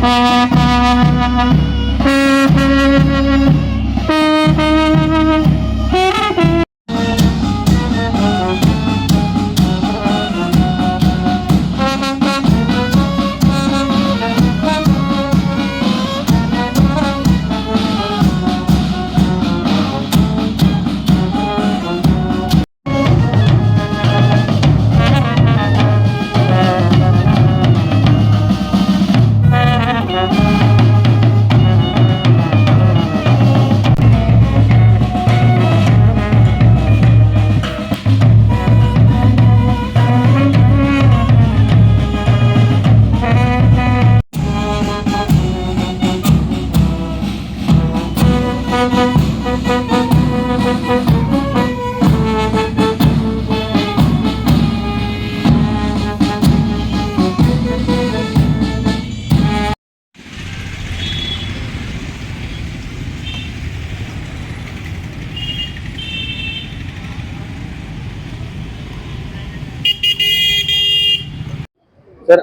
Sir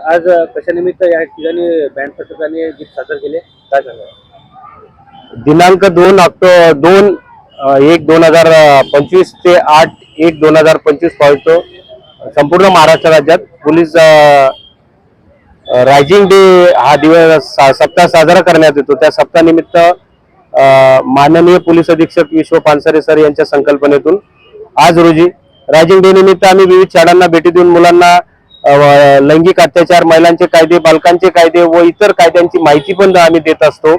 आज कशानिमित्त या ठिकाणी बँड पथकाने गीत सादर केले काय सांगा? दिनांक 2/1/2025 ते 8/1/2025 पासून संपूर्ण महाराष्ट्र राज्यात पोलीस रायझिंग डे हा दिवस सप्ताह साजरा करण्यात येतो। त्या सप्ताहानिमित्त माननीय पोलीस अधीक्षक विश्व पानसरे सर यांच्या संकल्पनेतून आज रोजी रायझिंग डे निमित्त आम्ही विविध शाळांना भेटी देऊन मुलांना लैंगिक अत्याचार, महिलांचे कायदे, बालकांचे कायदे व इतर कायद्यांची माहिती पण आम्ही देत असतो।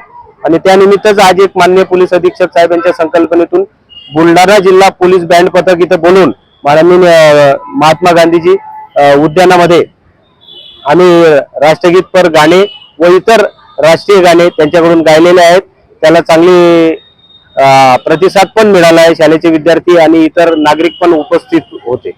आणि त्यानिमित्तच आज एक माननीय पोलीस अधीक्षक साहेब यांच्या संकल्पनेतून बुलढाणा जिल्हा पोलीस बँड पथक इथं बोलून माननीय महात्मा गांधीजी उद्यानामध्ये आम्ही राष्ट्रगीत पर गाणे व इतर राष्ट्रीय गाणे त्यांच्याकडून गायलेले आहेत। त्याला चांगली प्रतिसाद पण मिळाला आहे। शाळेचे विद्यार्थी आणि इतर नागरिक पण उपस्थित होते।